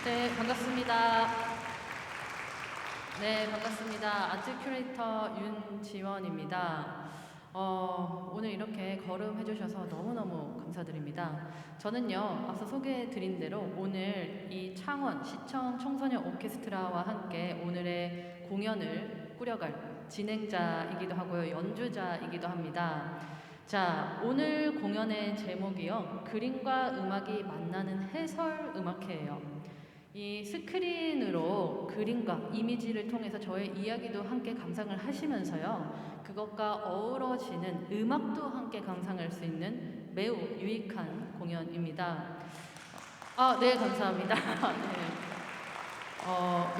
네, 반갑습니다. 네, 반갑습니다. 아트 큐레이터 윤지원입니다. 오늘 이렇게 걸음해 주셔서 너무너무 감사드립니다. 저는요, 앞서 소개해 드린 대로 오늘 이 창원 시청 청소년 오케스트라와 함께 오늘의 공연을 꾸려갈 진행자이기도 하고요, 연주자이기도 합니다. 자, 오늘 공연의 제목이요, 그림과 음악이 만나는 해설 음악회예요. 이 스크린으로 그림과 이미지를 통해서 저의 이야기도 함께 감상을 하시면서요, 그것과 어우러지는 음악도 함께 감상할 수 있는 매우 유익한 공연입니다. 네, 감사합니다. 네.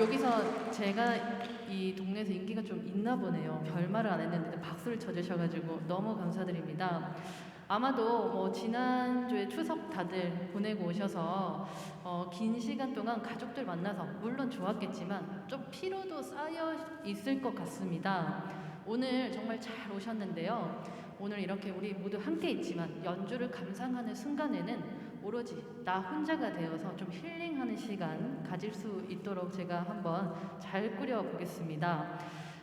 여기서 제가 이 동네에서 인기가 좀 있나 보네요. 별말을 안 했는데 박수를 쳐주셔가지고 너무 감사드립니다. 아마도 지난주에 추석 다들 보내고 오셔서 긴 시간 동안 가족들 만나서 물론 좋았겠지만 좀 피로도 쌓여 있을 것 같습니다. 오늘 정말 잘 오셨는데요. 오늘 이렇게 우리 모두 함께 있지만 연주를 감상하는 순간에는 오로지 나 혼자가 되어서 좀 힐링하는 시간 가질 수 있도록 제가 한번 잘 꾸려보겠습니다.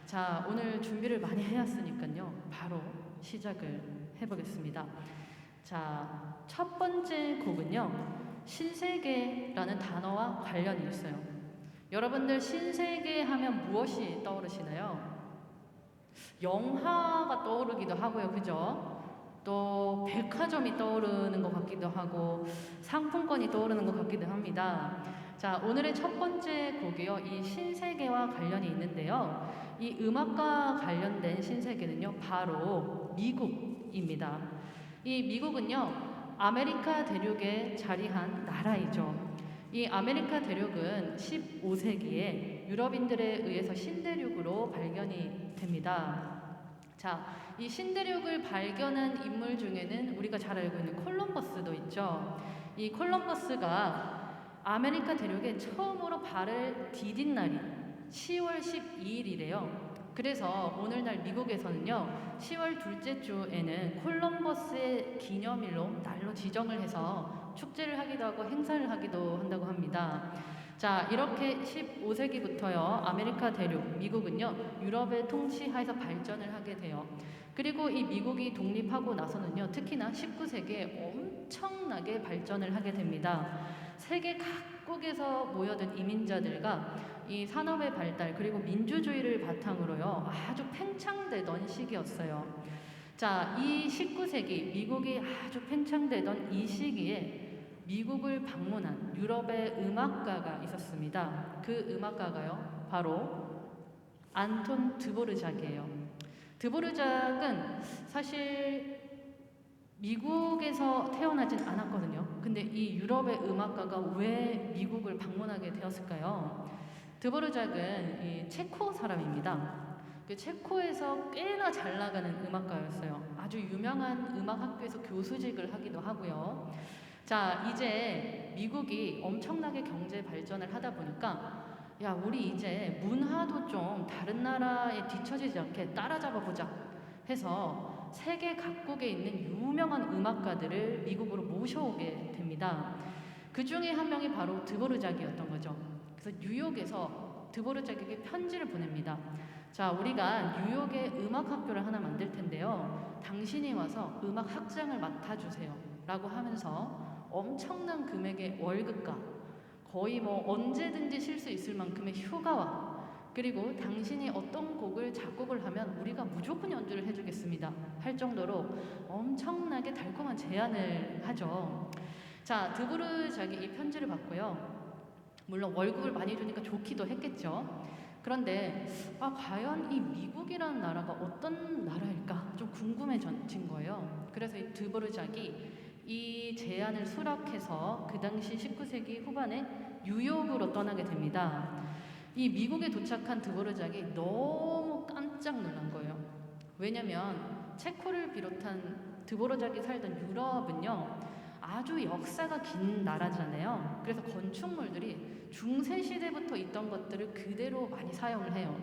자, 오늘 준비를 많이 해왔으니까요, 바로 시작을 해보겠습니다. 자, 첫 번째 곡은요, 신세계라는 단어와 관련이 있어요. 여러분들 신세계 하면 무엇이 떠오르시나요? 영화가 떠오르기도 하고요, 그죠? 또 백화점이 떠오르는 것 같기도 하고 상품권이 떠오르는 것 같기도 합니다. 자, 오늘의 첫 번째 곡이요, 이 신세계와 관련이 있는데요, 이 음악과 관련된 신세계는요, 바로 미국입니다. 이 미국은요, 아메리카 대륙에 자리한 나라이죠. 이 아메리카 대륙은 15세기에 유럽인들에 의해서 신대륙으로 발견이 됩니다. 자, 이 신대륙을 발견한 인물 중에는 우리가 잘 알고 있는 콜럼버스도 있죠. 이 콜럼버스가 아메리카 대륙에 처음으로 발을 디딘 날이 10월 12일이래요. 그래서 오늘날 미국에서는요, 10월 둘째 주에는 콜럼버스의 기념일로 날로 지정을 해서 축제를 하기도 하고 행사를 하기도 한다고 합니다. 자, 이렇게 15세기부터요, 아메리카 대륙, 미국은요, 유럽의 통치하에서 발전을 하게 돼요. 그리고 이 미국이 독립하고 나서는요, 특히나 19세기에 엄청나게 발전을 하게 됩니다. 세계 각국에서 모여든 이민자들과 이 산업의 발달, 그리고 민주주의를 바탕으로요, 아주 팽창되던 시기였어요. 자, 이 19세기 미국이 아주 팽창되던 이 시기에 미국을 방문한 유럽의 음악가가 있었습니다. 그 음악가가요, 바로 안톤 드보르작이에요. 드보르작은 사실 미국에서 태어나진 않았거든요. 근데 이 유럽의 음악가가 왜 미국을 방문하게 되었을까요? 드보르작은 이 체코 사람입니다. 그 체코에서 꽤나 잘 나가는 음악가였어요. 아주 유명한 음악학교에서 교수직을 하기도 하고요. 자, 이제 미국이 엄청나게 경제 발전을 하다 보니까, 야, 우리 이제 문화도 좀 다른 나라에 뒤처지지 않게 따라잡아 보자 해서 세계 각국에 있는 유명한 음악가들을 미국으로 모셔오게 됩니다. 그 중에 한 명이 바로 드보르작이었던 거죠. 그래서 뉴욕에서 드보르작에게 편지를 보냅니다. 자, 우리가 뉴욕에 음악학교를 하나 만들 텐데요, 당신이 와서 음악 학장을 맡아주세요 라고 하면서 엄청난 금액의 월급과 거의 언제든지 쉴 수 있을 만큼의 휴가와, 그리고 당신이 어떤 곡을 작곡을 하면 우리가 무조건 연주를 해주겠습니다 할 정도로 엄청나게 달콤한 제안을 하죠. 자, 드보르작이 이 편지를 받고요, 물론 월급을 많이 주니까 좋기도 했겠죠. 그런데 과연 이 미국이라는 나라가 어떤 나라일까 좀 궁금해진 거예요. 그래서 이 드보르작이 이 제안을 수락해서 그 당시 19세기 후반에 뉴욕으로 떠나게 됩니다. 이 미국에 도착한 드보르작이 너무 깜짝 놀란 거예요. 왜냐면 체코를 비롯한 드보르작이 살던 유럽은요, 아주 역사가 긴 나라잖아요. 그래서 건축물들이 중세시대부터 있던 것들을 그대로 많이 사용을 해요.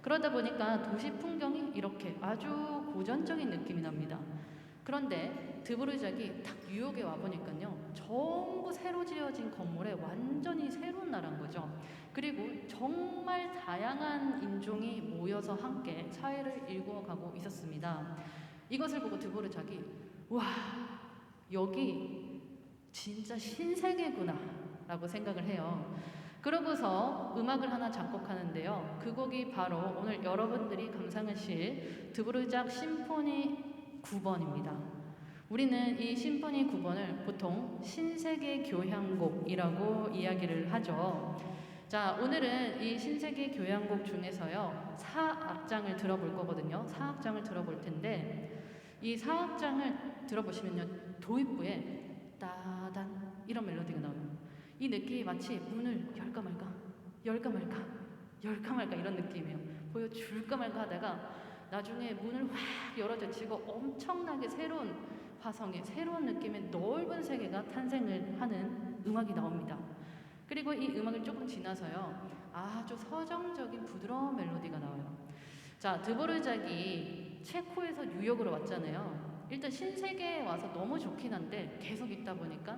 그러다 보니까 도시 풍경이 이렇게 아주 고전적인 느낌이 납니다. 그런데 드보르작이 딱 뉴욕에 와보니까요, 전부 새로 지어진 지어진 건물에 완전히 새로운 나라인 거죠. 그리고 정말 다양한 인종이 모여서 함께 사회를 일구어가고 있었습니다. 이것을 보고 드보르작이 와, 여기 진짜 신세계구나 라고 생각을 해요. 그러고서 음악을 하나 작곡하는데요. 그 곡이 바로 오늘 여러분들이 감상하실 드보르작 심포니 9번입니다. 우리는 이 심포니 9번을 보통 신세계 교향곡이라고 이야기를 하죠. 자, 오늘은 이 신세계 교향곡 중에서요, 4악장을 들어볼 거거든요. 4악장을 들어볼 텐데, 이 4악장을 들어보시면요, 도입부에 따단 이런 멜로디가 나와요. 이 느낌이 마치 문을 열까 말까, 열까 말까, 열까 말까 이런 느낌이에요. 보여줄까 말까 하다가 나중에 문을 확 열어젖히고 엄청나게 새로운 화성의 새로운 느낌의 넓은 세계가 탄생을 하는 음악이 나옵니다. 그리고 이 음악을 조금 지나서요, 아주 서정적인 부드러운 멜로디가 나와요. 자, 드보르작이 체코에서 뉴욕으로 왔잖아요. 일단 신세계에 와서 너무 좋긴 한데 계속 있다 보니까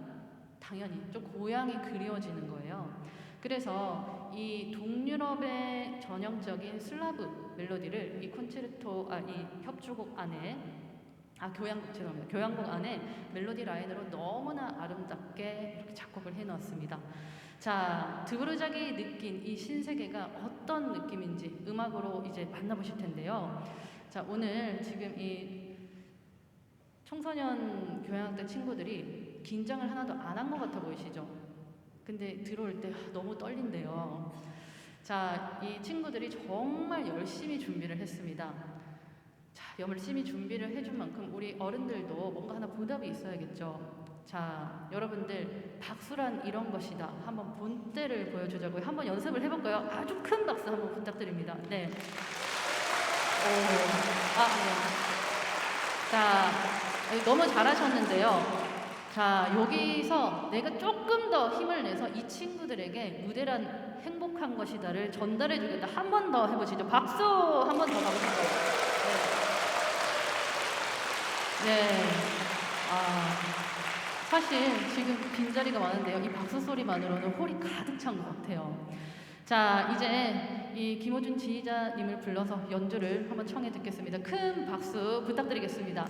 당연히 좀 고향이 그리워지는 거예요. 그래서 이 동유럽의 전형적인 슬라브 멜로디를 이 이 협주곡 안에 교향곡 죄송합니다. 교향곡 안에 멜로디 라인으로 너무나 아름답게 이렇게 작곡을 해놓았습니다. 자, 드보르작이 느낀 이 신세계가 어떤 느낌인지 음악으로 이제 만나보실 텐데요. 자, 오늘 지금 이 청소년 교향악단 친구들이 긴장을 하나도 안 한 것 같아 보이시죠? 근데 들어올 때 너무 떨린대요. 자, 이 친구들이 정말 열심히 준비를 했습니다. 자, 열심히 준비를 해준 만큼 우리 어른들도 뭔가 하나 보답이 있어야겠죠. 자, 여러분들 박수란 이런 것이다. 한번 본때를 보여주자고요. 한번 연습을 해볼까요? 아주 큰 박수 한번 부탁드립니다. 네. 오, 네. 자, 너무 잘하셨는데요. 자, 여기서 내가 조금 더 힘을 내서 이 친구들에게 무대란 행복한 것이다를 전달해 주겠다. 한 번 더 해보시죠. 박수 한 번 더 가보시죠. 네. 네. 사실 지금 빈자리가 많은데요. 이 박수 소리만으로는 홀이 가득 찬 것 같아요. 자, 이제 이 김호준 지휘자님을 불러서 연주를 한번 청해 듣겠습니다. 큰 박수 부탁드리겠습니다.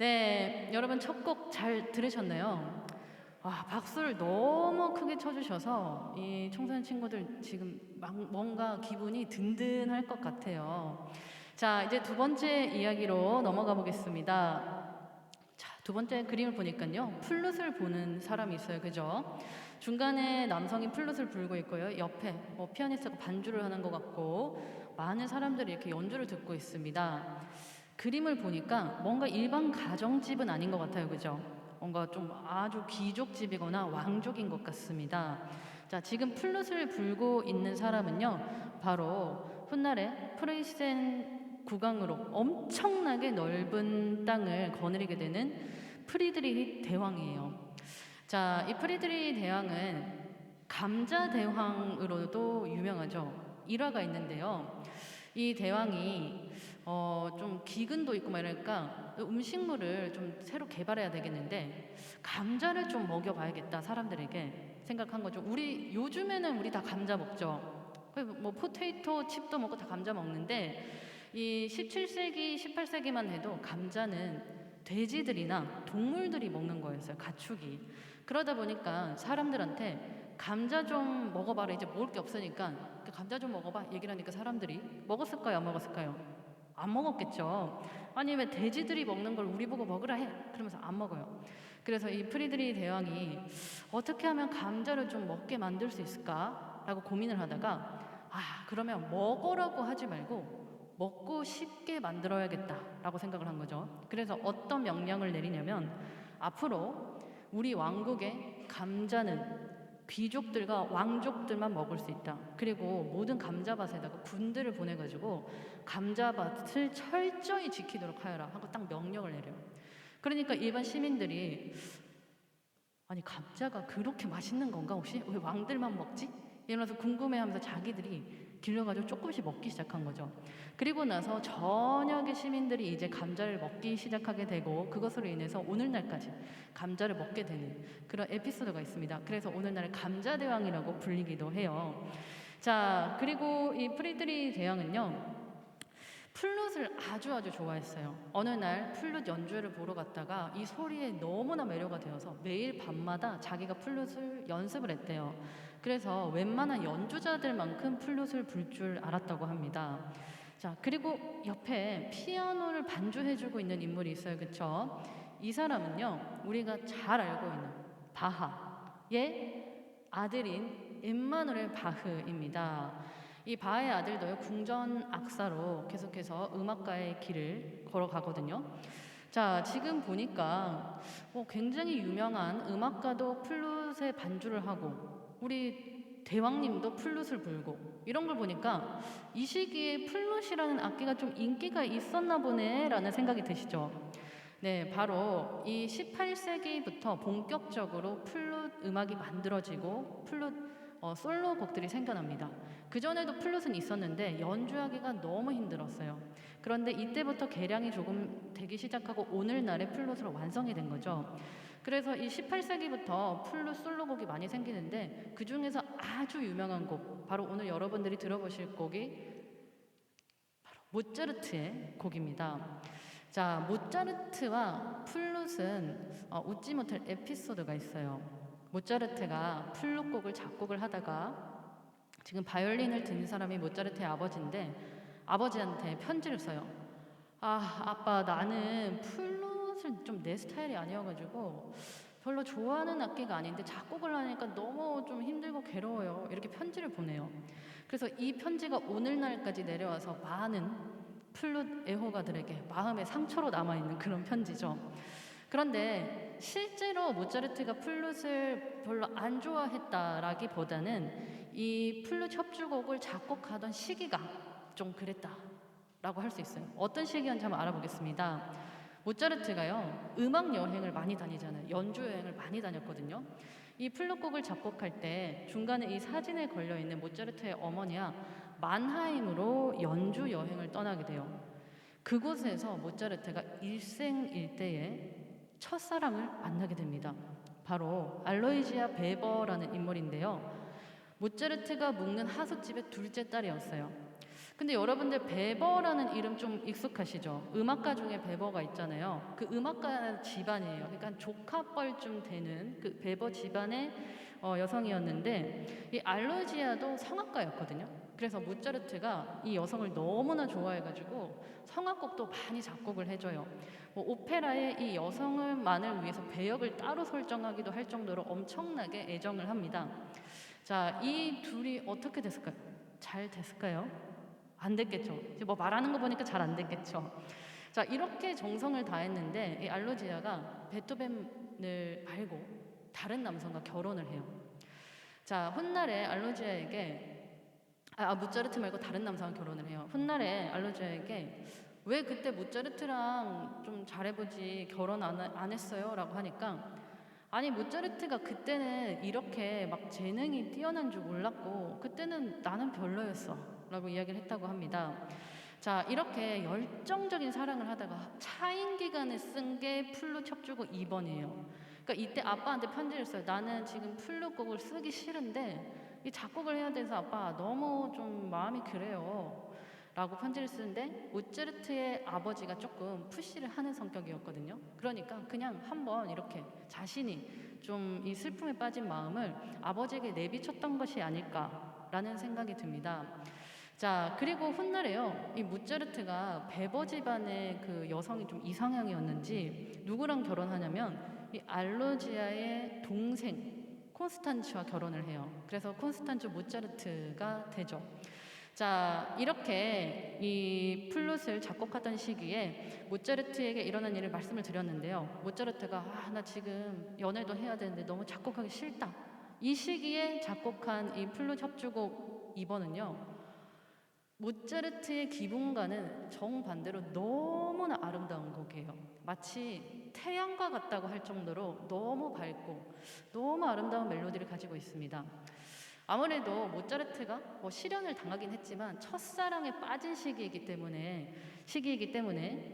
네, 여러분 첫 곡 잘 들으셨나요? 와, 박수를 너무 크게 쳐주셔서 이 청소년 친구들 지금 막 뭔가 기분이 든든할 것 같아요. 자, 이제 두 번째 이야기로 넘어가 보겠습니다. 자, 두 번째 그림을 보니까요. 플룻을 보는 사람이 있어요. 그죠? 중간에 남성이 플룻을 불고 있고요. 옆에 뭐 피아니스트가 반주를 하는 것 같고 많은 사람들이 이렇게 연주를 듣고 있습니다. 그림을 보니까 뭔가 일반 가정집은 아닌 것 같아요. 그죠? 뭔가 좀 아주 귀족집이거나 왕족인 것 같습니다. 자, 지금 플룻을 불고 있는 사람은요. 바로 훗날에 프레이센 국왕으로 엄청나게 넓은 땅을 거느리게 되는 프리드리히 대왕이에요. 자, 이 프리드리히 대왕은 감자 대왕으로도 유명하죠. 일화가 있는데요. 이 대왕이 좀 기근도 있고 막 이러니까 음식물을 좀 새로 개발해야 되겠는데 감자를 좀 먹여봐야겠다 사람들에게 생각한 거죠. 요즘에는 우리 다 감자 먹죠. 뭐 포테이토 칩도 먹고 다 감자 먹는데 이 17세기, 18세기만 해도 감자는 돼지들이나 동물들이 먹는 거였어요. 가축이. 그러다 보니까 사람들한테 감자 좀 먹어봐라. 이제 먹을 게 없으니까 감자 좀 먹어봐. 얘기를 하니까 사람들이 먹었을까요? 안 먹었을까요? 안 먹었겠죠. 아니 왜 돼지들이 먹는 걸 우리 보고 먹으라 해? 그러면서 안 먹어요. 그래서 이 프리드리 대왕이 어떻게 하면 감자를 좀 먹게 만들 수 있을까? 라고 고민을 하다가 그러면 먹으라고 하지 말고 먹고 싶게 만들어야겠다라고 생각을 한 거죠. 그래서 어떤 명령을 내리냐면 앞으로 우리 왕국의 감자는 귀족들과 왕족들만 먹을 수 있다. 그리고 모든 감자밭에다가 군대를 보내가지고 감자밭을 철저히 지키도록 하여라 하고 딱 명령을 내려요. 그러니까 일반 시민들이 아니 감자가 그렇게 맛있는 건가 혹시? 왜 왕들만 먹지? 이러면서 궁금해하면서 자기들이 길러가지고 조금씩 먹기 시작한 거죠. 그리고 나서 전역의 시민들이 이제 감자를 먹기 시작하게 되고 그것으로 인해서 오늘날까지 감자를 먹게 되는 그런 에피소드가 있습니다. 그래서 오늘날 감자대왕이라고 불리기도 해요. 자, 그리고 이 프리드리 대왕은요. 플룻을 아주 좋아했어요. 어느 날 플룻 연주회를 보러 갔다가 이 소리에 너무나 매료가 되어서 매일 밤마다 자기가 플룻을 연습을 했대요. 그래서 웬만한 연주자들만큼 플룻을 불 줄 알았다고 합니다. 자, 그리고 옆에 피아노를 반주해주고 있는 인물이 있어요. 그쵸? 이 사람은요, 우리가 잘 알고 있는 바하의 아들인 엠마누엘 바흐입니다. 이 바하의 아들도요, 궁전 악사로 계속해서 음악가의 길을 걸어가거든요. 자, 지금 보니까 굉장히 유명한 음악가도 플룻에 반주를 하고 우리 대왕님도 플룻을 불고 이런 걸 보니까 이 시기에 플룻이라는 악기가 좀 인기가 있었나 보네라는 생각이 드시죠? 네, 바로 이 18세기부터 본격적으로 플룻 음악이 만들어지고 플룻 솔로 곡들이 생겨납니다. 그전에도 플룻은 있었는데 연주하기가 너무 힘들었어요. 그런데 이때부터 개량이 조금 되기 시작하고 오늘날의 플룻으로 완성이 된 거죠. 그래서 이 18세기부터 플룻 솔로곡이 많이 생기는데 그 중에서 아주 유명한 곡, 바로 오늘 여러분들이 들어보실 곡이 바로 모차르트의 곡입니다. 자, 모차르트와 플룻은 웃지 못할 에피소드가 있어요. 모차르트가 플룻곡을 작곡을 하다가 지금 바이올린을 든 사람이 모차르트의 아버지인데 아버지한테 편지를 써요. 아빠 나는 플룻은 좀 내 스타일이 아니어가지고 별로 좋아하는 악기가 아닌데 작곡을 하니까 너무 좀 힘들고 괴로워요. 이렇게 편지를 보내요. 그래서 이 편지가 오늘날까지 내려와서 많은 플룻 애호가들에게 마음의 상처로 남아있는 그런 편지죠. 그런데 실제로 모차르트가 플룻을 별로 안 좋아했다라기보다는 이 플룻 협주곡을 작곡하던 시기가 좀 그랬다라고 할 수 있어요. 어떤 시기였는지 한번 알아보겠습니다. 모차르트가요, 음악 여행을 많이 다니잖아요. 연주 여행을 많이 다녔거든요. 이 플룻곡을 작곡할 때 중간에 이 사진에 걸려 있는 모차르트의 어머니와 만하임으로 연주 여행을 떠나게 돼요. 그곳에서 모차르트가 일생일대의 첫사랑을 만나게 됩니다. 바로 알로이지아 베버라는 인물인데요. 모차르트가 묵는 하숙집의 둘째 딸이었어요. 근데 여러분들 베버라는 이름 좀 익숙하시죠? 음악가 중에 베버가 있잖아요. 그 음악가 집안이에요. 그러니까 조카뻘쯤 되는 그 베버 집안의 여성이었는데 이 알로지아도 성악가였거든요. 그래서 모차르트가 이 여성을 너무나 좋아해가지고 성악곡도 많이 작곡을 해줘요. 뭐 오페라에 이 여성을만을 위해서 배역을 따로 설정하기도 할 정도로 엄청나게 애정을 합니다. 자, 이 둘이 어떻게 됐을까요? 잘 됐을까요? 안 됐겠죠. 이제 뭐 말하는 거 보니까 잘 안 됐겠죠. 자, 이렇게 정성을 다했는데 이 알로지아가 베토벤을 말고 다른 남성과 결혼을 해요. 자, 훗날에 알로지아에게 모차르트 말고 다른 남성과 결혼을 해요. 훗날에 알로지아에게 왜 그때 모차르트랑 좀 잘해보지 결혼 안 했어요? 라고 하니까 아니 모차르트가 그때는 이렇게 막 재능이 뛰어난 줄 몰랐고 그때는 나는 별로였어 라고 이야기를 했다고 합니다. 자, 이렇게 열정적인 사랑을 하다가 차인 기간에 쓴 게 플룻 협주곡 2번이에요. 그러니까 이때 아빠한테 편지를 써요. 나는 지금 플룻 곡을 쓰기 싫은데 이 작곡을 해야 돼서 아빠 너무 좀 마음이 그래요. 라고 편지를 쓰는데 모차르트의 아버지가 조금 푸시를 하는 성격이었거든요. 그러니까 그냥 한번 이렇게 자신이 좀 이 슬픔에 빠진 마음을 아버지에게 내비쳤던 것이 아닐까라는 생각이 듭니다. 자, 그리고 훗날에요. 이 모차르트가 베버 집안의 그 여성이 좀 이상형이었는지 누구랑 결혼하냐면 이 알로지아의 동생 콘스탄츠와 결혼을 해요. 그래서 콘스탄츠 모차르트가 되죠. 자, 이렇게 이 플룻을 작곡하던 시기에 모차르트에게 일어난 일을 말씀을 드렸는데요. 모차르트가 나 지금 연애도 해야 되는데 너무 작곡하기 싫다. 이 시기에 작곡한 이 플룻 협주곡 2번은요. 모차르트의 기분과는 정반대로 너무나 아름다운 곡이에요. 마치 태양과 같다고 할 정도로 너무 밝고 너무 아름다운 멜로디를 가지고 있습니다. 아무래도 모차르트가 뭐 실연을 당하긴 했지만 첫사랑에 빠진 시기이기 때문에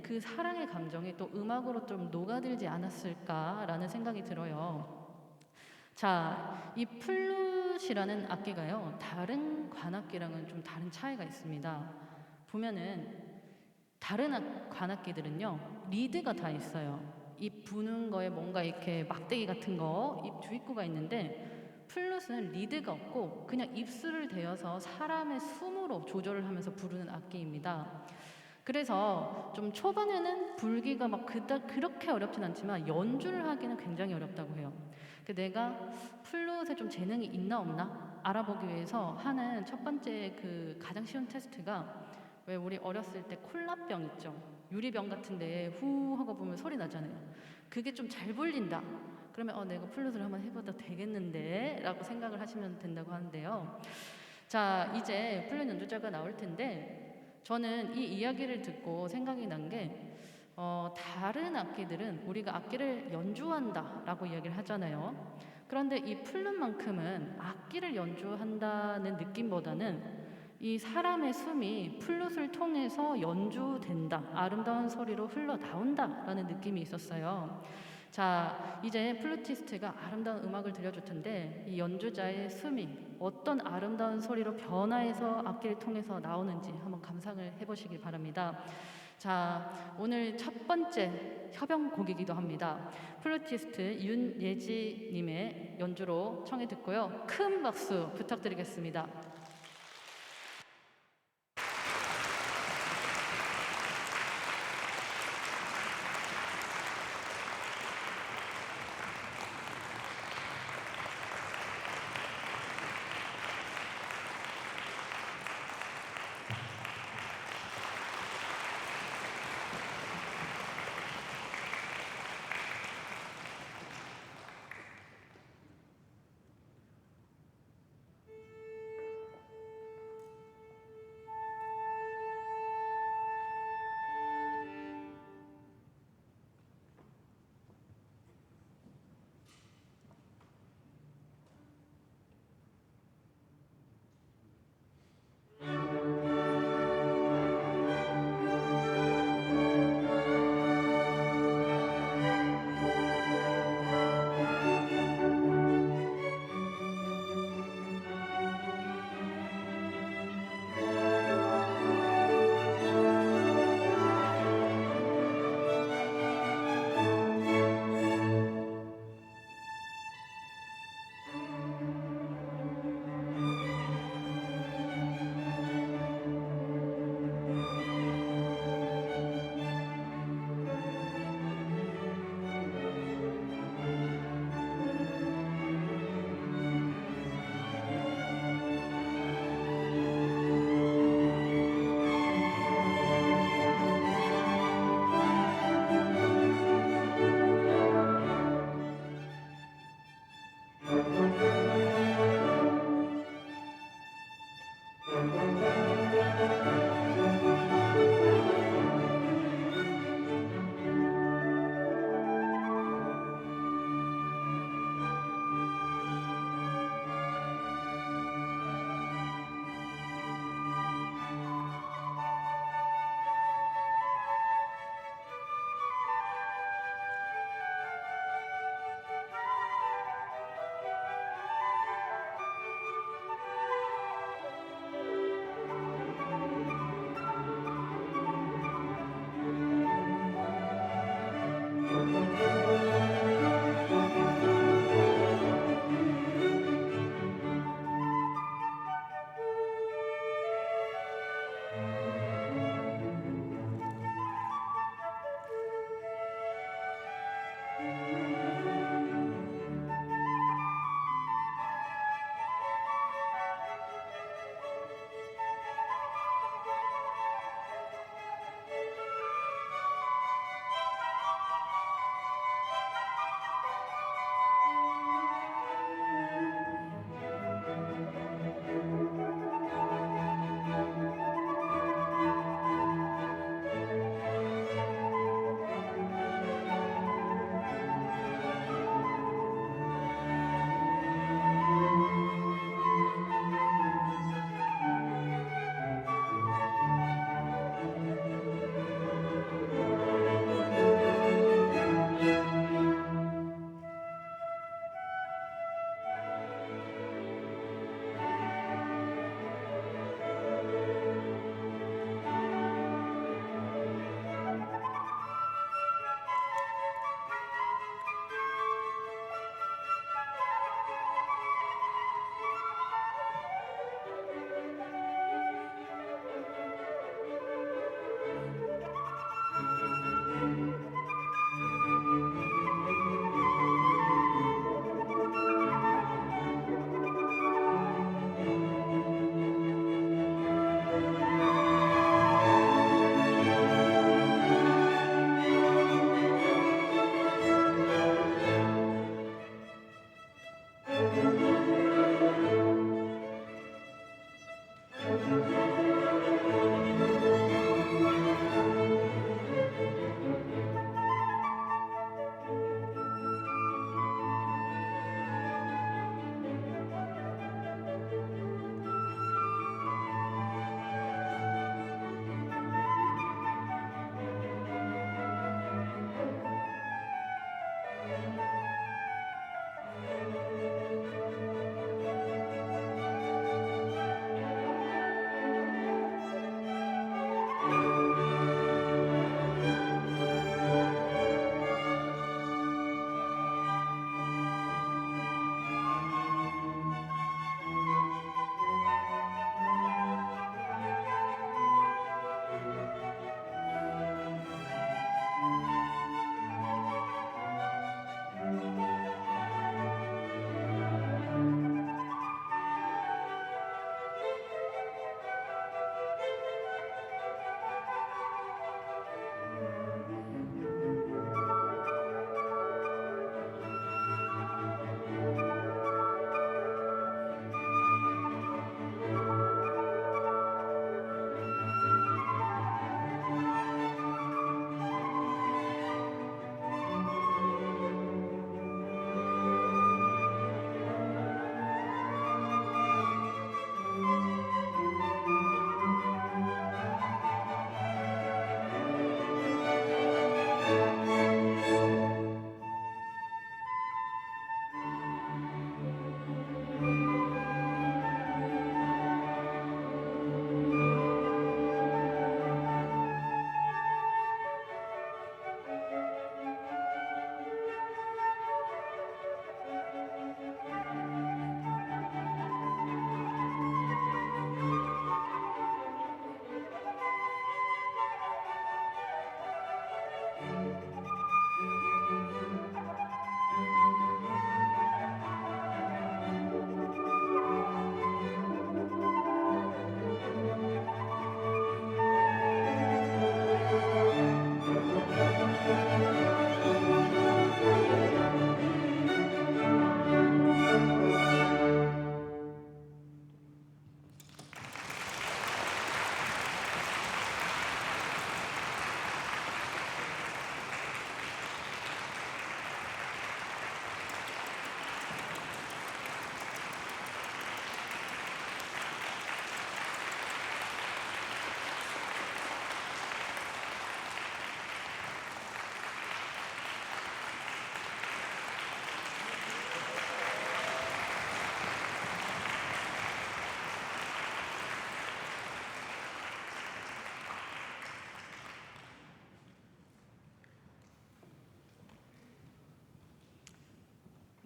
그 사랑의 감정이 또 음악으로 좀 녹아들지 않았을까라는 생각이 들어요. 자, 이 플룻이라는 악기가요, 다른 관악기랑은 좀 다른 차이가 있습니다. 보면은 다른 관악기들은요, 리드가 다 있어요. 입 부는 거에 뭔가 이렇게 막대기 같은 거, 입 주입구가 있는데 플룻은 리드가 없고 그냥 입술을 대어서 사람의 숨으로 조절을 하면서 부르는 악기입니다. 그래서 좀 초반에는 불기가 막 그렇게 어렵진 않지만 연주를 하기는 굉장히 어렵다고 해요. 내가 플룻에 좀 재능이 있나 없나 알아보기 위해서 하는 첫 번째 그 가장 쉬운 테스트가 왜 우리 어렸을 때 콜라병 있죠? 유리병 같은 데에 후 하고 보면 소리 나잖아요. 그게 좀 잘 불린다. 그러면 내가 플룻을 한번 해봐도 되겠는데 라고 생각을 하시면 된다고 하는데요. 자, 이제 플룻 연주자가 나올 텐데 저는 이 이야기를 듣고 생각이 난 게 다른 악기들은 우리가 악기를 연주한다 라고 이야기를 하잖아요. 그런데 이 플룻만큼은 악기를 연주한다는 느낌보다는 이 사람의 숨이 플룻을 통해서 연주된다, 아름다운 소리로 흘러나온다 라는 느낌이 있었어요. 자, 이제 플루티스트가 아름다운 음악을 들려줄 텐데 이 연주자의 숨이 어떤 아름다운 소리로 변화해서 악기를 통해서 나오는지 한번 감상을 해보시길 바랍니다. 자, 오늘 첫 번째 협연곡이기도 합니다. 플루티스트 윤예지님의 연주로 청해 듣고요. 큰 박수 부탁드리겠습니다.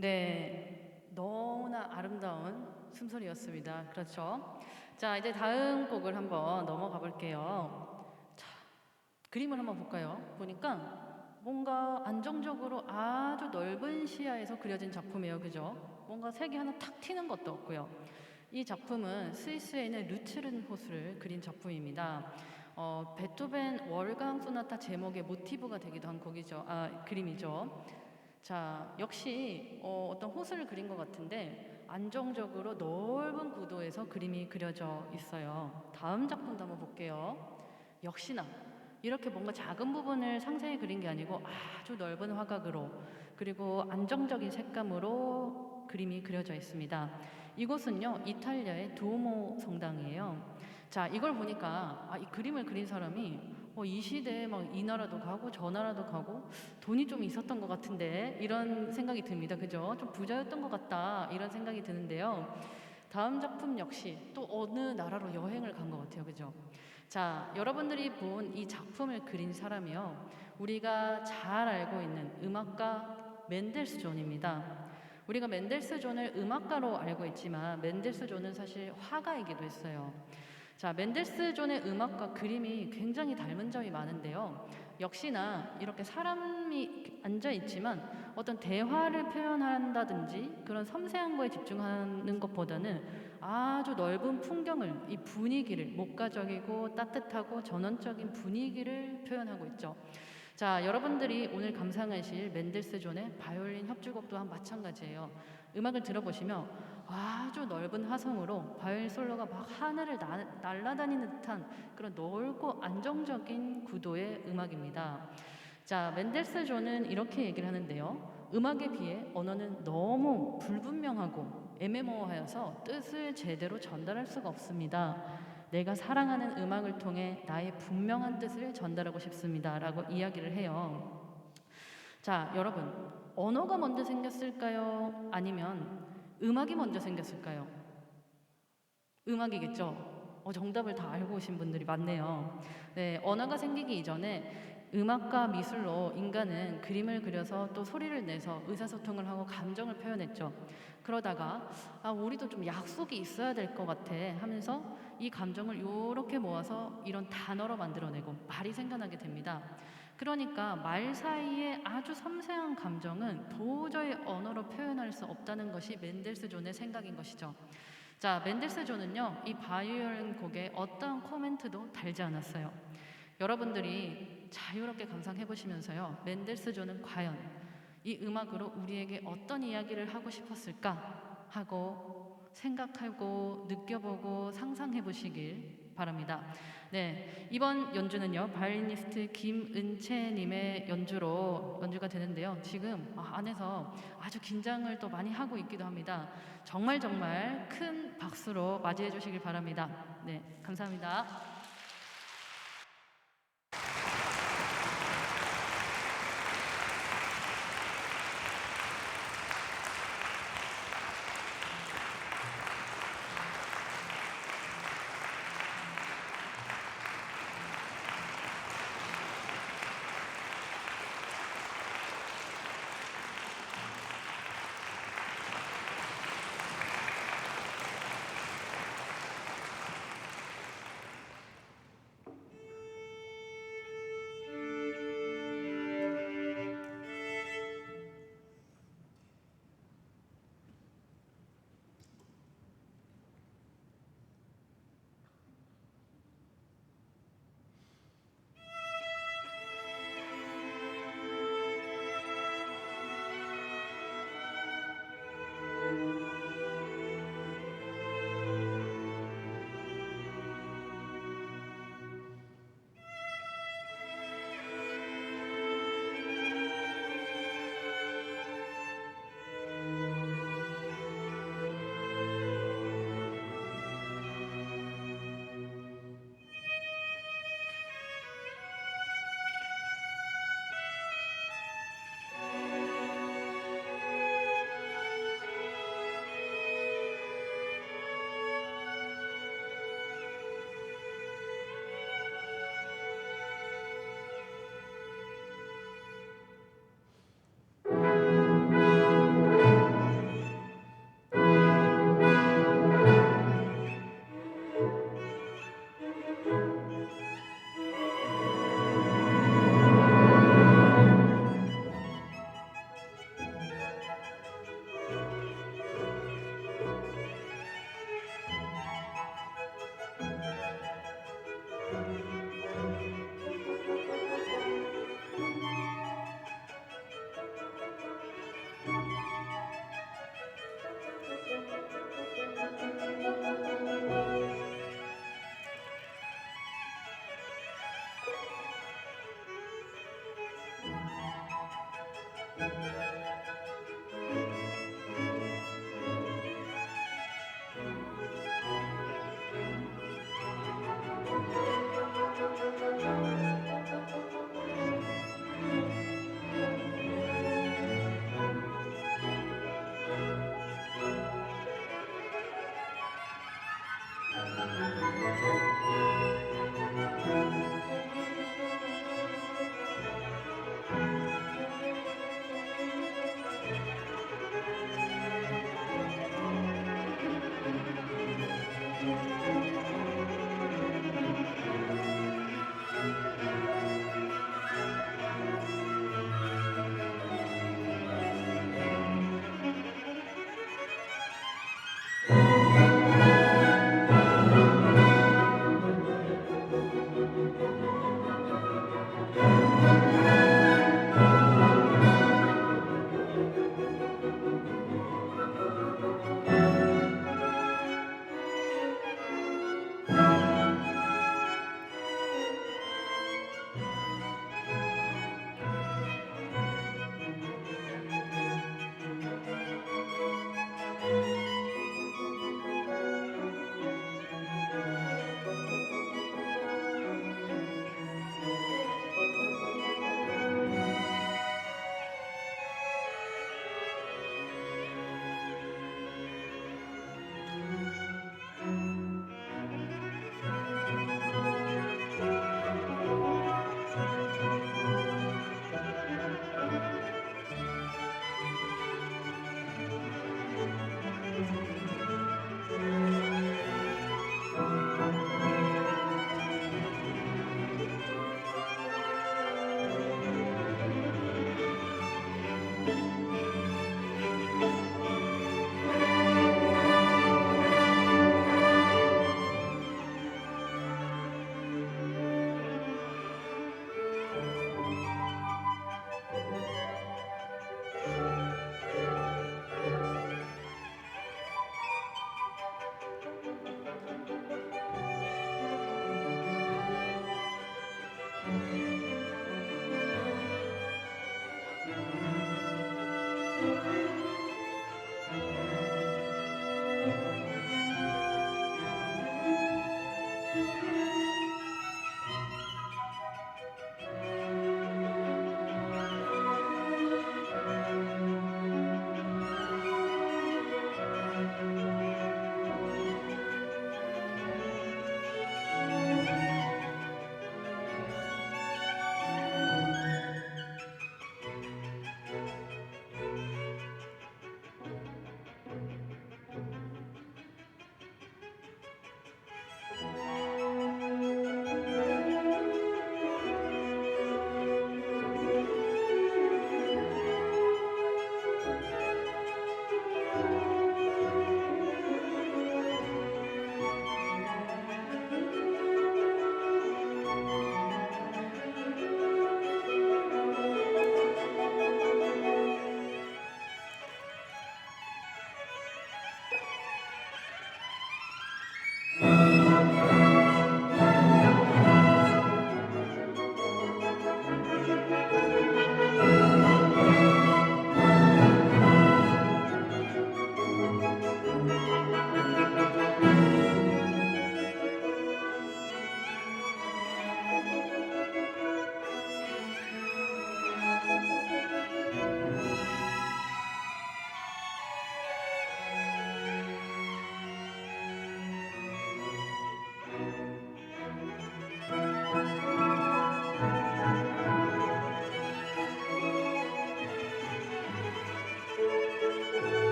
네, 너무나 아름다운 숨소리였습니다. 그렇죠? 자, 이제 다음 곡을 한번 넘어가 볼게요. 자, 그림을 한번 볼까요? 보니까 뭔가 안정적으로 아주 넓은 시야에서 그려진 작품이에요. 그죠? 뭔가 색이 하나 탁 튀는 것도 없고요. 이 작품은 스위스에 있는 르츠른 호수를 그린 작품입니다. 베토벤 월강 소나타 제목의 모티브가 되기도 한 곡이죠. 그림이죠. 자, 역시 어떤 호수를 그린 것 같은데 안정적으로 넓은 구도에서 그림이 그려져 있어요. 다음 작품도 한번 볼게요. 역시나 이렇게 뭔가 작은 부분을 상세히 그린 게 아니고 아주 넓은 화각으로 그리고 안정적인 색감으로 그림이 그려져 있습니다. 이곳은요, 이탈리아의 두오모 성당이에요. 자, 이걸 보니까 이 그림을 그린 사람이 이 시대에 막 이 나라도 가고 저 나라도 가고 돈이 좀 있었던 것 같은데 이런 생각이 듭니다. 그죠? 좀 부자였던 것 같다 이런 생각이 드는데요. 다음 작품 역시 또 어느 나라로 여행을 간 것 같아요. 그죠? 자, 여러분들이 본 이 작품을 그린 사람이요. 우리가 잘 알고 있는 음악가 멘델스존입니다. 우리가 멘델스존을 음악가로 알고 있지만 멘델스존은 사실 화가이기도 했어요. 자, 멘델스존의 음악과 그림이 굉장히 닮은 점이 많은데요. 역시나 이렇게 사람이 앉아 있지만 어떤 대화를 표현한다든지 그런 섬세한 거에 집중하는 것보다는 아주 넓은 풍경을, 이 분위기를, 목가적이고 따뜻하고 전원적인 분위기를 표현하고 있죠. 자, 여러분들이 오늘 감상하실 멘델스존의 바이올린 협주곡 또한 마찬가지예요. 음악을 들어보시면 아주 넓은 화성으로 바이올린 솔로가 막 하늘을 날아다니는 듯한 그런 넓고 안정적인 구도의 음악입니다. 자, 멘델스존은 이렇게 얘기를 하는데요. 음악에 비해 언어는 너무 불분명하고 애매모호하여서 뜻을 제대로 전달할 수가 없습니다. 내가 사랑하는 음악을 통해 나의 분명한 뜻을 전달하고 싶습니다. 라고 이야기를 해요. 자, 여러분, 언어가 먼저 생겼을까요? 아니면 음악이 먼저 생겼을까요? 음악이겠죠? 정답을 다 알고 오신 분들이 많네요. 네, 언어가 생기기 이전에 음악과 미술로 인간은 그림을 그려서 또 소리를 내서 의사소통을 하고 감정을 표현했죠. 그러다가 우리도 좀 약속이 있어야 될 것 같아 하면서 이 감정을 이렇게 모아서 이런 단어로 만들어내고 말이 생겨나게 됩니다. 그러니까 말 사이에 아주 섬세한 감정은 도저히 언어로 표현할 수 없다는 것이 멘델스존의 생각인 것이죠. 자, 멘델스존은요, 이 바이올린 곡에 어떠한 코멘트도 달지 않았어요. 여러분들이 자유롭게 감상해 보시면서요, 멘델스존은 과연 이 음악으로 우리에게 어떤 이야기를 하고 싶었을까 하고 생각하고 느껴보고 상상해 보시길 바랍니다. 네, 이번 연주는요, 바이올리니스트 김은채님의 연주가 되는데요. 지금 안에서 아주 긴장을 또 많이 하고 있기도 합니다. 정말 큰 박수로 맞이해 주시길 바랍니다. 네, 감사합니다.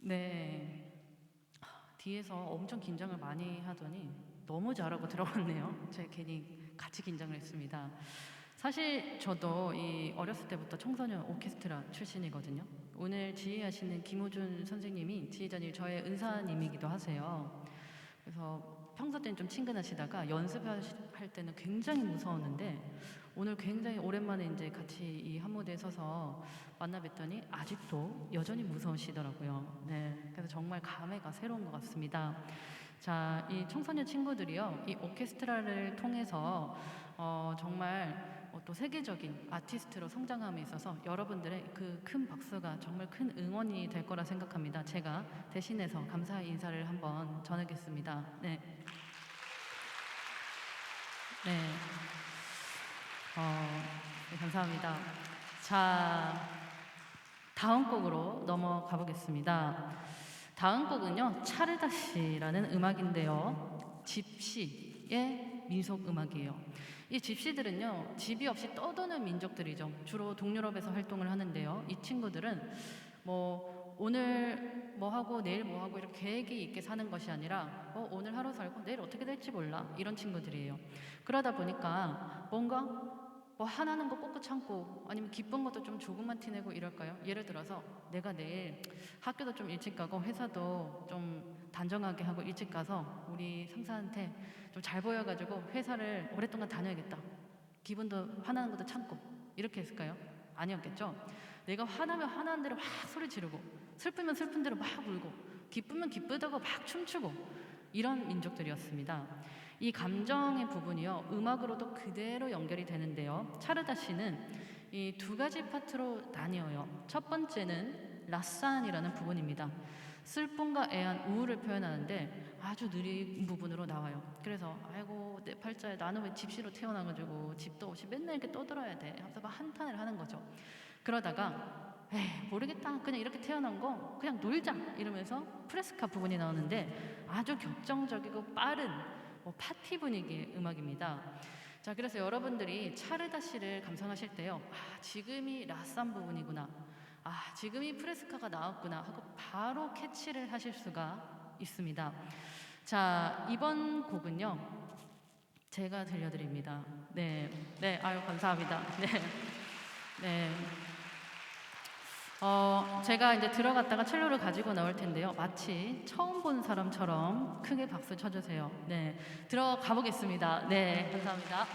네. 뒤에서 엄청 긴장을 많이 하더니 너무 잘하고 들어갔네요. 제가 괜히 같이 긴장을 했습니다. 사실 저도 이 어렸을 때부터 청소년 오케스트라 출신이거든요. 오늘 지휘하시는 김호준 선생님이 지휘자님 저의 은사님이기도 하세요. 그래서 평소 때는 좀 친근하시다가 연습할 때는 굉장히 무서웠는데 오늘 굉장히 오랜만에 이제 같이 이 한 무대에 서서 만나 뵀더니 아직도 여전히 무서우시더라고요. 네, 그래서 정말 감회가 새로운 것 같습니다. 자, 이 청소년 친구들이요, 이 오케스트라를 통해서 정말 또 세계적인 아티스트로 성장함에 있어서 여러분들의 그 큰 박수가 정말 큰 응원이 될 거라 생각합니다. 제가 대신해서 감사의 인사를 한번 전하겠습니다. 네. 네. 네, 감사합니다. 자, 다음 곡으로 넘어가 보겠습니다. 다음 곡은요, 차르다시라는 음악인데요. 집시의 민속 음악이에요. 이 집시들은요, 집이 없이 떠도는 민족들이죠. 주로 동유럽에서 활동을 하는데요. 이 친구들은 뭐 오늘 뭐 하고 내일 뭐 하고 이렇게 계획이 있게 사는 것이 아니라 오늘 하루 살고 내일 어떻게 될지 몰라 이런 친구들이에요. 그러다 보니까 뭔가 뭐 하나는 거 꾹꾹 참고 아니면 기쁜 것도 좀 조금만 티내고 이럴까요? 예를 들어서 내가 내일 학교도 좀 일찍 가고 회사도 좀 단정하게 하고 일찍 가서 우리 상사한테 좀 잘 보여가지고 회사를 오랫동안 다녀야겠다. 기분도 화나는 것도 참고 이렇게 했을까요? 아니었겠죠? 내가 화나면 화나는 대로 막 소리 지르고 슬프면 슬픈 대로 막 울고 기쁘면 기쁘다고 막 춤추고 이런 민족들이었습니다. 이 감정의 부분이요 음악으로도 그대로 연결이 되는데요. 차르다시는 이 두 가지 파트로 나뉘어요. 첫 번째는 라산이라는 부분입니다. 슬픔과 애환, 우울을 표현하는데 아주 느린 부분으로 나와요. 그래서 아이고 내 팔자에 나는 왜 집시로 태어나가지고 집도 없이 맨날 이렇게 떠들어야 돼 하면서 막 한탄을 하는 거죠. 그러다가 에이 모르겠다 그냥 이렇게 태어난 거 그냥 놀자 이러면서 프레스카 부분이 나오는데 아주 격정적이고 빠른 파티 분위기의 음악입니다. 자, 그래서 여러분들이 차르다시를 감상하실 때요, 아, 지금이 라쌈 부분이구나, 아, 지금이 프레스카가 나왔구나 하고 바로 캐치를 하실 수가 있습니다. 자, 이번 곡은요, 제가 들려드립니다. 네, 네, 아유, 감사합니다. 네, 네. 제가 이제 들어갔다가 첼로를 가지고 나올 텐데요. 마치 처음 본 사람처럼 크게 박수 쳐주세요. 네, 들어가 보겠습니다. 네, 감사합니다.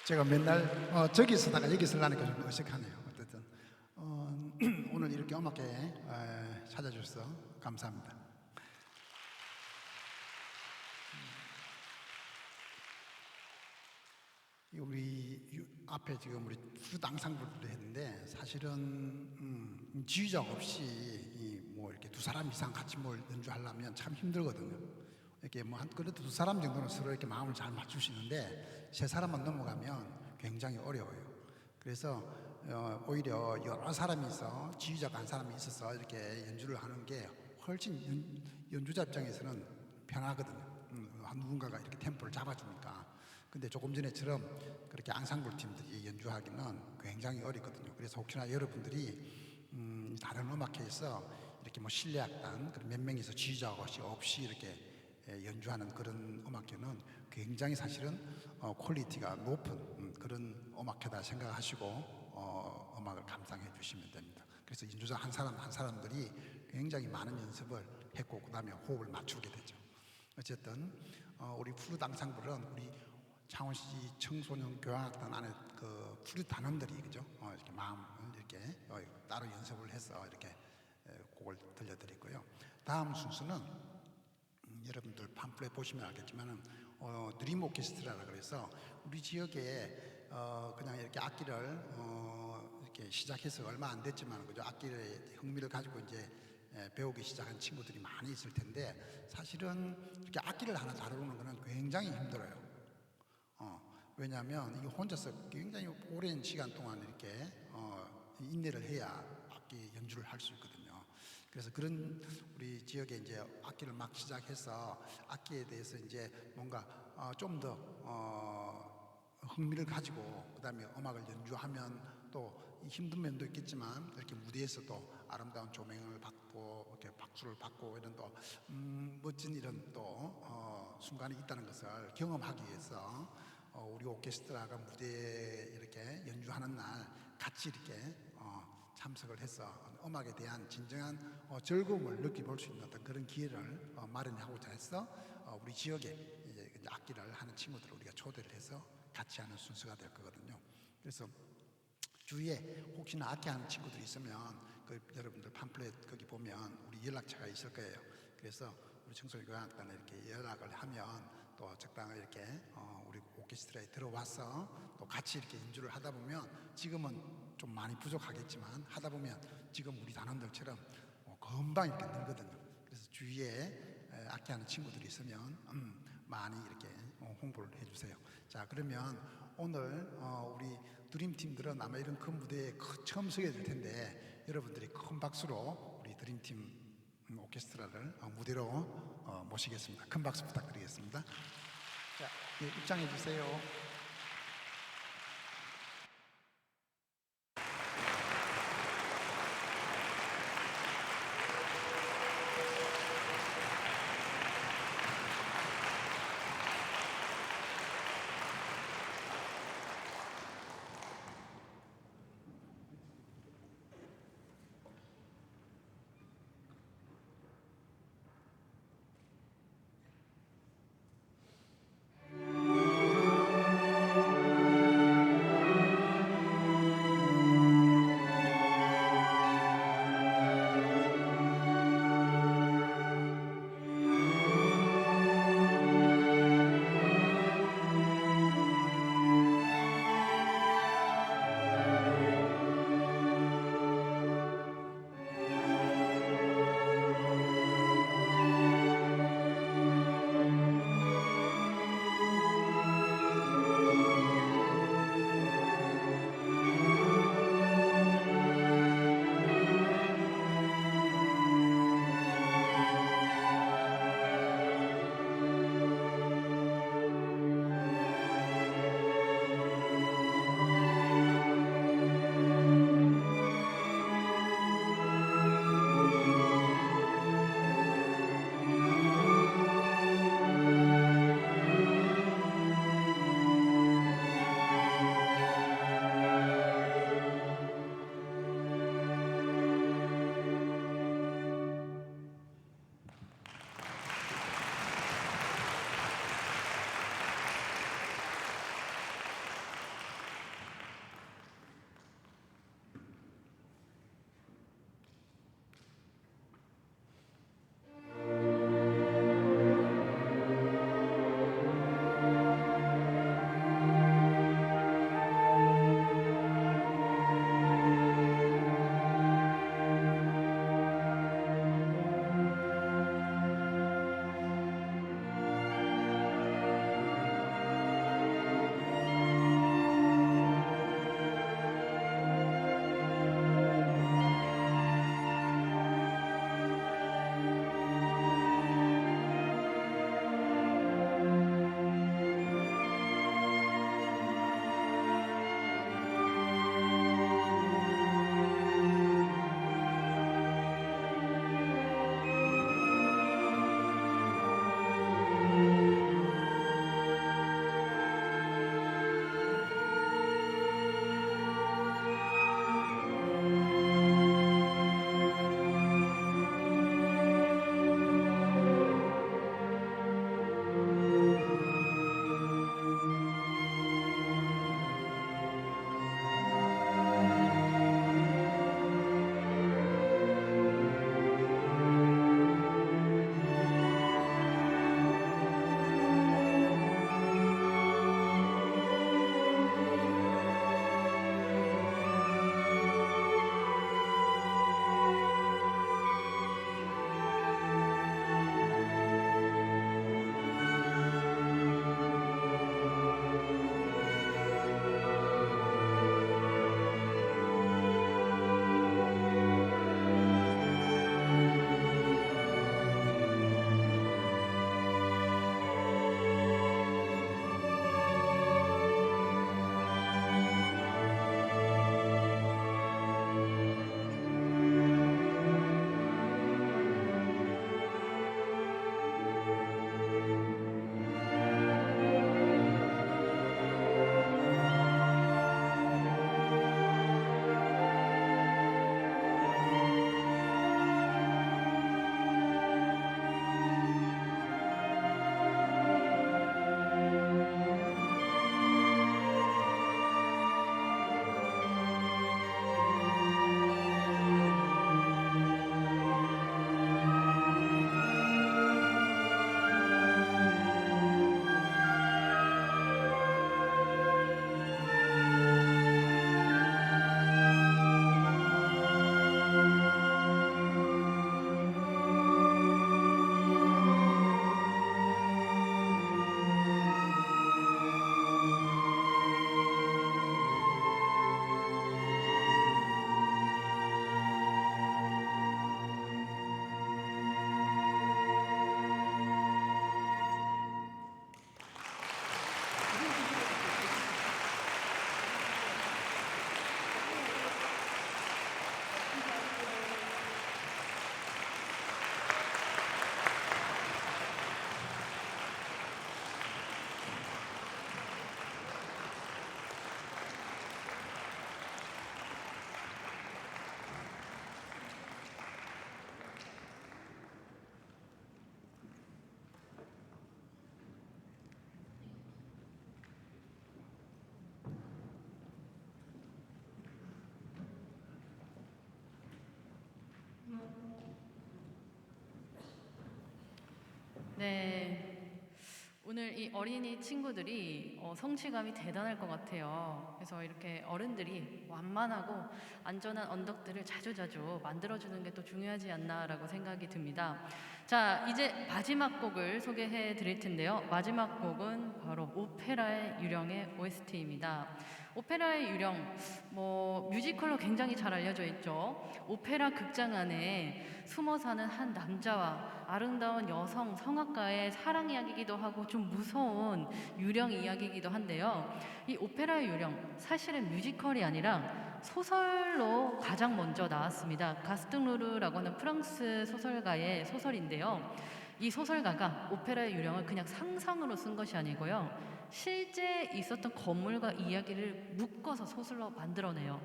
제가 맨날 저기 서다가 여기 서려니까 좀 어색하네요. 어쨌든 오늘 이렇게 음악회 찾아주셔서 감사합니다. 우리 앞에 지금 우리 수당상부를 했는데 사실은 지휘자가 없이 뭐 이렇게 두 사람 이상 같이 뭘 연주하려면 참 힘들거든요. 이렇게 뭐 그래도 두 사람 정도는 서로 이렇게 마음을 잘 맞추시는데 세 사람만 넘어가면 굉장히 어려워요. 그래서 오히려 여러 사람이 있어 지휘자가 한 사람이 있어서 이렇게 연주를 하는 게 훨씬 연주자 입장에서는 편하거든요. 누군가가 이렇게 템포를 잡아주니까. 근데 조금 전에처럼 그렇게 앙상블 팀들이 연주하기는 굉장히 어렵거든요. 그래서 혹시나 여러분들이 다른 음악회에서 이렇게 뭐 실내악단 그런 몇 명이서 지휘자가 없이 이렇게 연주하는 그런 음악회는 굉장히 사실은 퀄리티가 높은 그런 음악회다 생각하시고 음악을 감상해 주시면 됩니다. 그래서 연주자 한 사람 한 사람들이 굉장히 많은 연습을 했고 그 다음에 호흡을 맞추게 되죠. 어쨌든 우리 플룻 앙상블은 우리 창원시 청소년 교향악단 안에 그 플룻 단원들이 그죠? 이렇게 마음을 이렇게 따로 연습을 해서 이렇게 곡을 들려드리고요. 다음 순서는 여러분들 팜플렛 보시면 알겠지만은 드림 오케스트라라 그래서 우리 지역에 그냥 이렇게 악기를 이렇게 시작해서 얼마 안 됐지만 그죠? 악기에 흥미를 가지고 이제 배우기 시작한 친구들이 많이 있을 텐데 사실은 이렇게 악기를 하나 다루는 것은 굉장히 힘들어요. 왜냐하면 이게 혼자서 굉장히 오랜 시간 동안 이렇게 인내를 해야 악기 연주를 할 수 있거든요. 그래서 그런 우리 지역에 이제 악기를 막 시작해서 악기에 대해서 이제 뭔가 좀 더 흥미를 가지고 그다음에 음악을 연주하면 또 힘든 면도 있겠지만 이렇게 무대에서 또 아름다운 조명을 받고 이렇게 박수를 받고 이런 또 멋진 이런 또 순간이 있다는 것을 경험하기 위해서 우리 오케스트라가 무대에 이렇게 연주하는 날 같이 이렇게 참석을 해서 음악에 대한 진정한 즐거움을 느껴볼 수 있는 어떤 그런 기회를 마련하고자 해서 우리 지역에 이제 악기를 하는 친구들을 우리가 초대를 해서 같이 하는 순서가 될 거거든요. 그래서 주위에 혹시나 악기 하는 친구들이 있으면 그 여러분들 팜플렛 거기 보면 우리 연락처가 있을 거예요. 그래서 우리 청소년 교향악단에 이렇게 연락을 하면 또 적당히 이렇게 우리 오케스트라에 들어와서 또 같이 이렇게 연주를 하다 보면 지금은 좀 많이 부족하겠지만 하다 보면 지금 우리 단원들처럼 금방 이렇게 늘거든요. 그래서 주위에 악기하는 친구들이 있으면 많이 이렇게 홍보를 해주세요. 자, 그러면 오늘 우리 드림팀들은 아마 이런 큰 무대에 처음 서게 될 텐데 여러분들이 큰 박수로 우리 드림팀 오케스트라를 무대로 모시겠습니다. 큰 박수 부탁드리겠습니다. 자, 입장해 주세요. 오늘 이 어린이 친구들이 성취감이 대단할 것 같아요. 그래서 이렇게 어른들이 완만하고 안전한 언덕들을 자주자주 만들어주는 게 또 중요하지 않나라고 생각이 듭니다. 자, 이제 마지막 곡을 소개해 드릴 텐데요. 마지막 곡은 바로 오페라의 유령의 OST입니다. 오페라의 유령, 뮤지컬로 굉장히 잘 알려져 있죠. 오페라 극장 안에 숨어 사는 한 남자와 아름다운 여성 성악가의 사랑 이야기이기도 하고 좀 무서운 유령 이야기이기도 한데요. 이 오페라의 유령, 사실은 뮤지컬이 아니라 소설로 가장 먼저 나왔습니다. 가스통 루르라고 하는 프랑스 소설가의 소설인데요. 이 소설가가 오페라의 유령을 그냥 상상으로 쓴 것이 아니고요. 실제 있었던 건물과 이야기를 묶어서 소설로 만들어내요.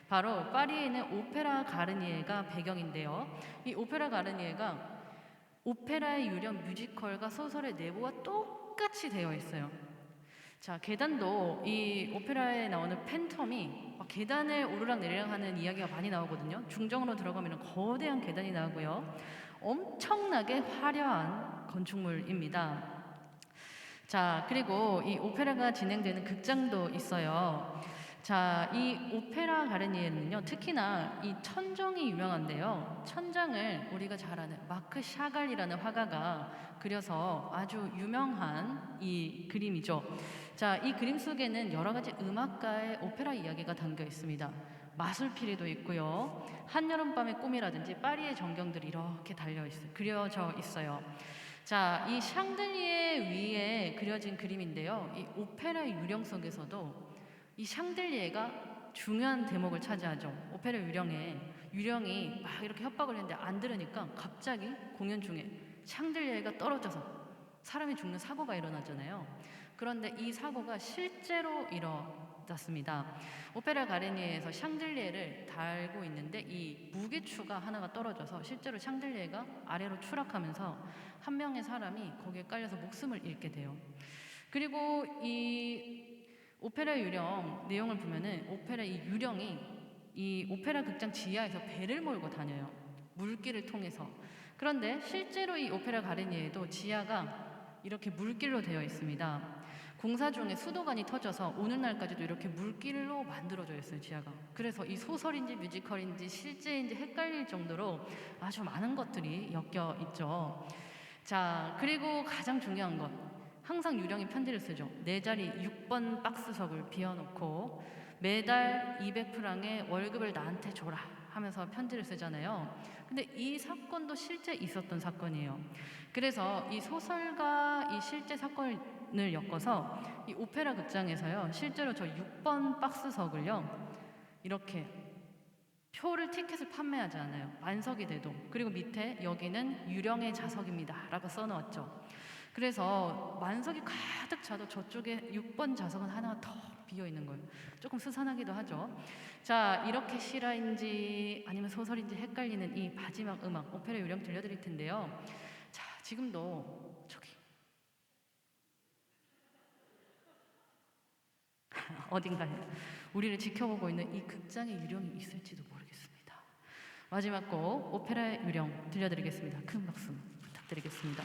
바로 파리에 있는 오페라 가르니에가 배경인데요. 이 오페라 가르니에가 오페라의 유령 뮤지컬과 소설의 내부와 똑같이 되어 있어요. 자, 계단도 이 오페라에 나오는 팬텀이 막 계단을 오르락 내리락 하는 이야기가 많이 나오거든요. 중정으로 들어가면 거대한 계단이 나오고요. 엄청나게 화려한 건축물입니다. 자, 그리고 이 오페라가 진행되는 극장도 있어요. 자, 이 오페라 가르니에는요, 특히나 이 천정이 유명한데요. 천장을 우리가 잘 아는 마크 샤갈이라는 화가가 그려서 아주 유명한 이 그림이죠. 자, 이 그림 속에는 여러 가지 음악가의 오페라 이야기가 담겨 있습니다. 마술피리도 있고요. 한여름밤의 꿈이라든지 파리의 전경들이 이렇게 그려져 있어요. 자, 이 샹들리에 위에 그려진 그림인데요. 이 오페라 유령 속에서도 이 샹들리에가 중요한 대목을 차지하죠. 오페라 유령이 막 이렇게 협박을 했는데 안 들으니까 갑자기 공연 중에 샹들리에가 떨어져서 사람이 죽는 사고가 일어나잖아요. 그런데 이 사고가 실제로 일어났습니다. 오페라 가르니에에서 샹들리에를 달고 있는데 이 무게추가 하나가 떨어져서 실제로 샹들리에가 아래로 추락하면서 한 명의 사람이 거기에 깔려서 목숨을 잃게 돼요. 그리고 이 오페라 유령 내용을 보면은 오페라 이 유령이 이 오페라 극장 지하에서 배를 몰고 다녀요. 물길을 통해서. 그런데 실제로 이 오페라 가르니에도 지하가 이렇게 물길로 되어 있습니다. 공사 중에 수도관이 터져서 오늘날까지도 이렇게 물길로 만들어져 있어요, 지하가. 그래서 이 소설인지 뮤지컬인지 실제인지 헷갈릴 정도로 아주 많은 것들이 엮여 있죠. 자, 그리고 가장 중요한 것. 항상 유령이 편지를 쓰죠. 내 자리 6번 박스석을 비워놓고 매달 200프랑의 월급을 나한테 줘라 하면서 편지를 쓰잖아요. 근데 이 사건도 실제 있었던 사건이에요. 그래서 이 소설가 이 실제 사건을 엮어서 이 오페라 극장에서요, 실제로 저 6번 박스석을요, 이렇게 티켓을 판매하지 않아요. 만석이 돼도. 그리고 밑에 여기는 유령의 좌석입니다 라고 써놓았죠. 그래서 만석이 가득 차도 저쪽에 6번 좌석은 하나가 더 비어 있는 거예요. 조금 스산하기도 하죠. 자, 이렇게 실화인지 아니면 소설인지 헷갈리는 이 마지막 음악, 오페라 유령 들려드릴 텐데요. 자, 지금도 저기 어딘가에 우리를 지켜보고 있는 이 극장의 유령이 있을지도 모르겠습니다. 마지막 곡 오페라의 유령 들려드리겠습니다. 큰 박수 부탁드리겠습니다.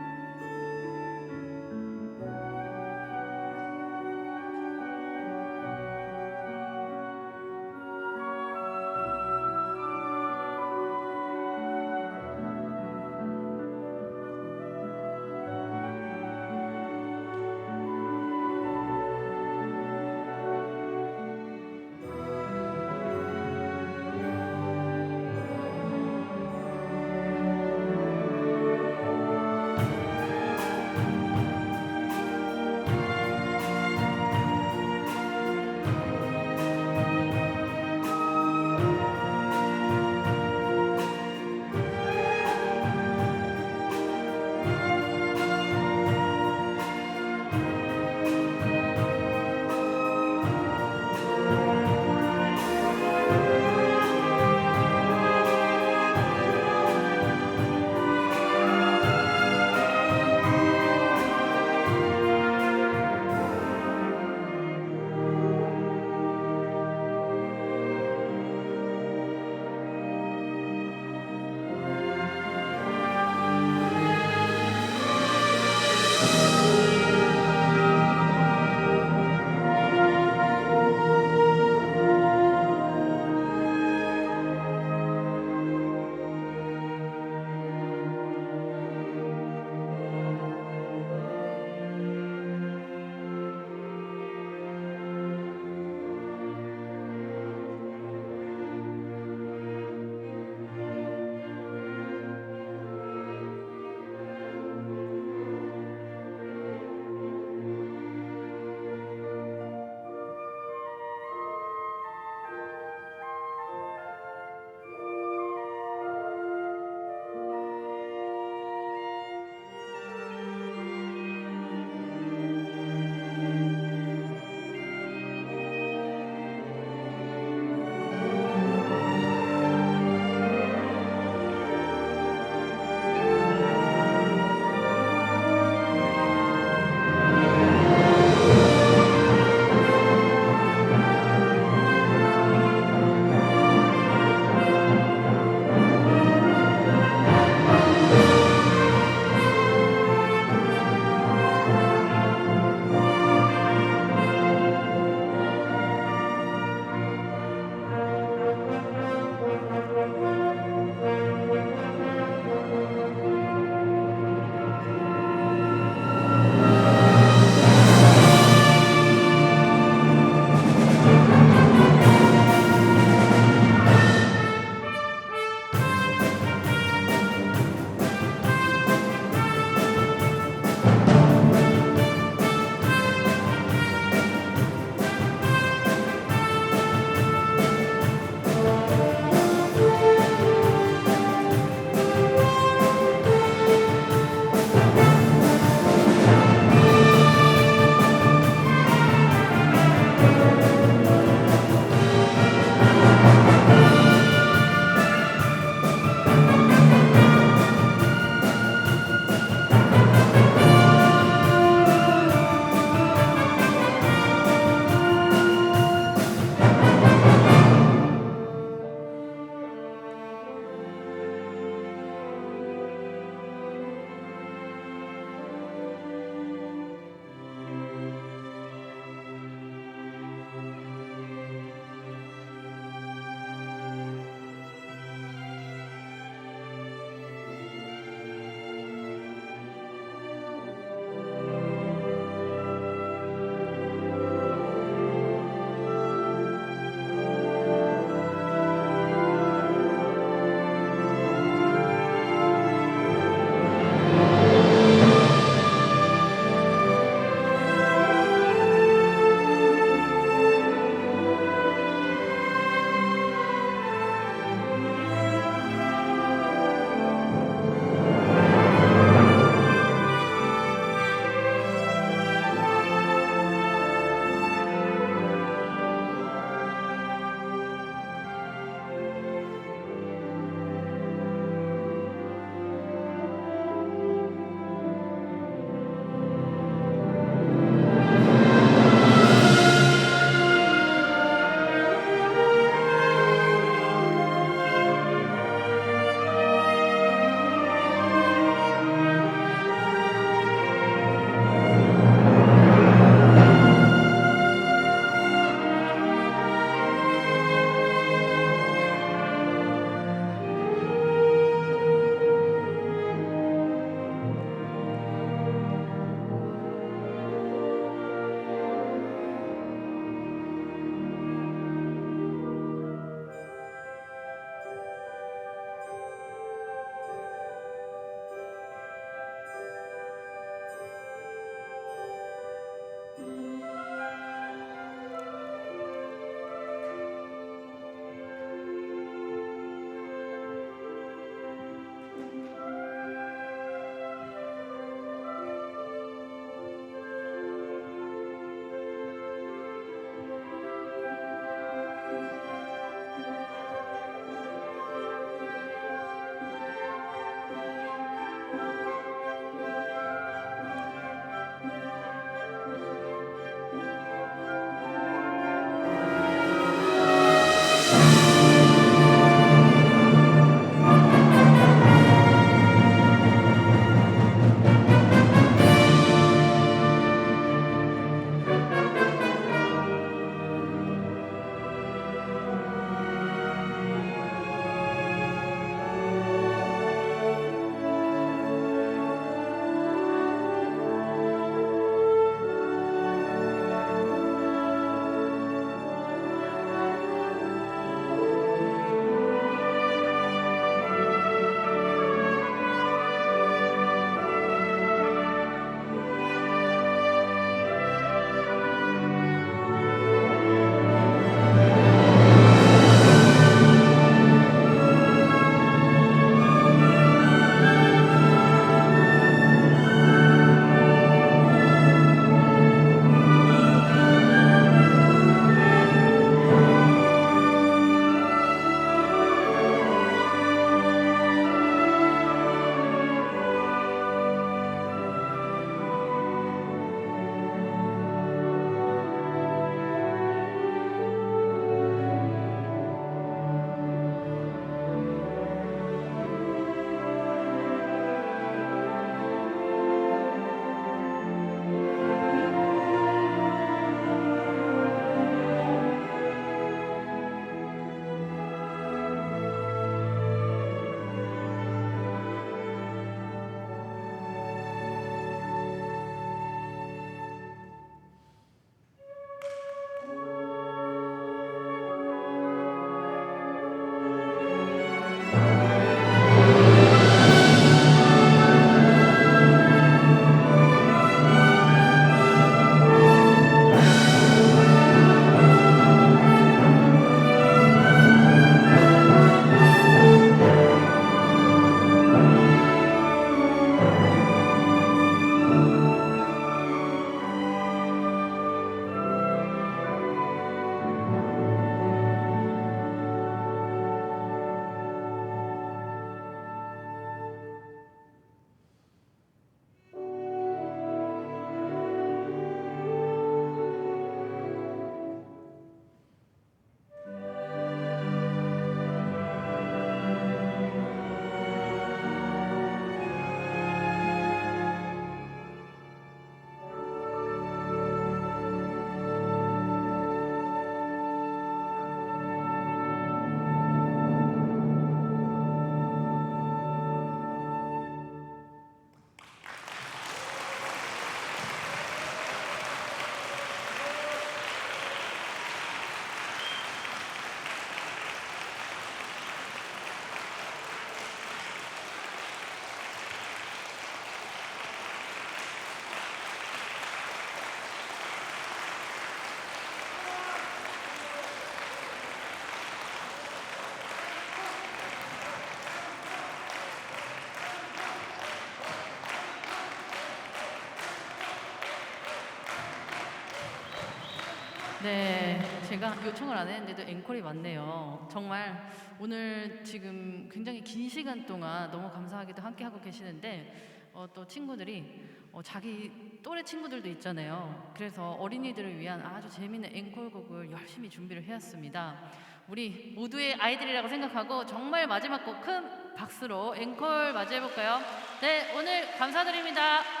네, 제가 요청을 안 했는데도 앵콜이 왔네요. 정말 오늘 지금 굉장히 긴 시간 동안 너무 감사하게도 함께 하고 계시는데 또 친구들이 자기 또래 친구들도 있잖아요. 그래서 어린이들을 위한 아주 재미있는 앵콜곡을 열심히 준비를 해왔습니다. 우리 모두의 아이들이라고 생각하고 정말 마지막 곡 큰 박수로 앵콜 맞이해볼까요? 네, 오늘 감사드립니다.